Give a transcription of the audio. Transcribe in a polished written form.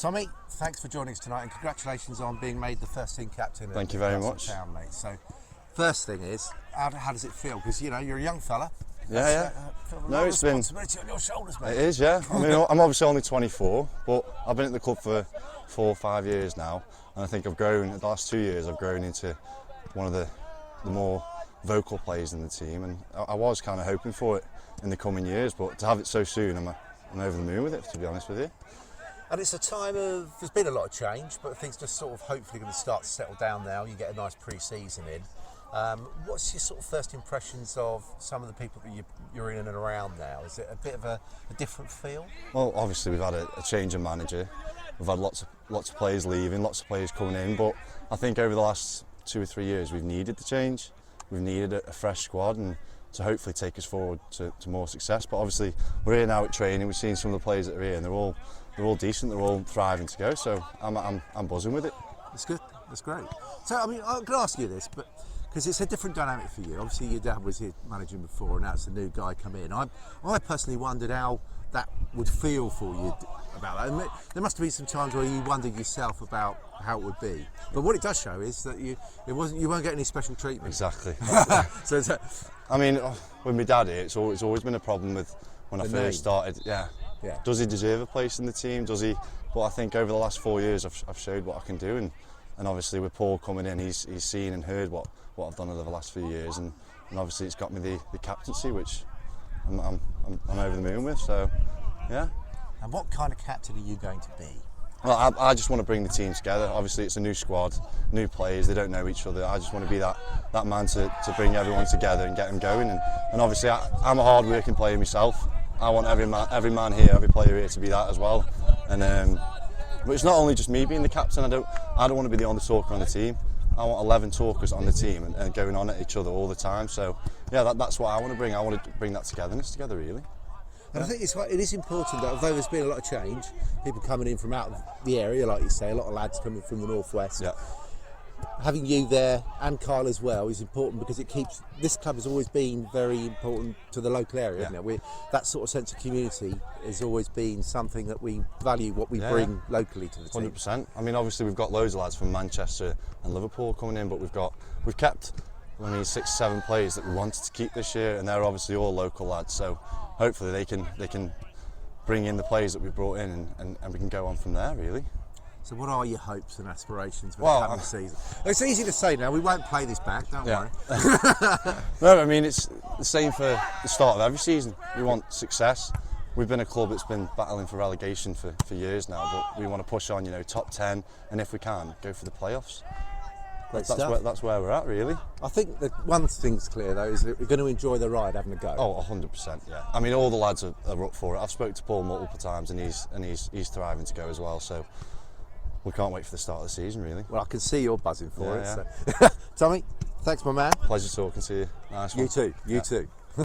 Tommy, thanks for joining us tonight, and congratulations on being made the first team captain. Thank you very much. Town, mate. So, first thing is, how does it feel? Because you're a young fella. Yeah. No, it's been responsibility on your shoulders, mate. It is, yeah. I mean, I'm obviously only 24, but I've been at the club for 4 or 5 years now, and I think I've grown. In the last 2 years, I've grown into one of the more vocal players in the team, and I was kind of hoping for it in the coming years, but to have it so soon, I'm over the moon with it, to be honest with you. And it's a time of, there's been a lot of change, but things just sort of hopefully going to start to settle down now. You get a nice pre-season in. What's your sort of first impressions of some of the people that you're in and around now? Is it a bit of a different feel? Well, obviously we've had a change of manager. We've had lots of players leaving, lots of players coming in, but I think over the last 2 or 3 years we've needed the change. We've needed a fresh squad and to hopefully take us forward to more success. But obviously we're here now at training. We've seen some of the players that are here, and they're all decent. They're all thriving to go. So I'm buzzing with it. That's good. That's great. So I mean, I'm going to ask you this, but because it's a different dynamic for you. Obviously, your dad was here managing before, and now it's a new guy come in. I personally wondered how that would feel for you about that. And there must have been some times where you wondered yourself about how it would be. But what it does show is that you won't get any special treatment. Exactly. So I mean, with my dad here, it's always been a problem with when I first started. Yeah. Does he deserve a place in the team? Does he? But I think over the last 4 years, I've showed what I can do, and obviously with Paul coming in, he's seen and heard what I've done over the last few years, and obviously it's got me the captaincy, which I'm over the moon with. So, yeah. And what kind of captain are you going to be? Well, I just want to bring the team together. Obviously, it's a new squad, new players. They don't know each other. I just want to be that man to bring everyone together and get them going. And obviously, I'm a hard-working player myself. I want every man here, every player here to be that as well. And but it's not only just me being the captain. I don't want to be the only talker on the team. I want 11 talkers on the team and going on at each other all the time. So yeah, that's what I want to bring. I want to bring that togetherness together, really. And I think it is important that although there's been a lot of change, people coming in from out of the area, like you say, a lot of lads coming from the northwest. Yeah. Having you there and Kyle as well is important because this club has always been very important to the local area, hasn't it? That sort of sense of community has always been something that we value, what we bring locally to the team. 100%. I mean, obviously we've got loads of lads from Manchester and Liverpool coming in, but we've kept 6, 7 players that we wanted to keep this year, and they're obviously all local lads. So hopefully they can bring in the players that we brought in, and we can go on from there, really. So what are your hopes and aspirations for the coming season? It's easy to say now, we won't play this back, don't worry. No, I mean, it's the same for the start of every season. We want success. We've been a club that's been battling for relegation for years now, but we want to push on, top 10, and if we can, go for the playoffs. That's where we're at, really. I think that one thing's clear, though, is that we're going to enjoy the ride, having a go. Oh, 100%, yeah. I mean, all the lads are up for it. I've spoken to Paul multiple times, and he's thriving to go as well, so we can't wait for the start of the season, really. Well, I can see you're buzzing for it. Yeah. So. Tommy, thanks, my man. Pleasure talking to you. Nice one. You too. You too.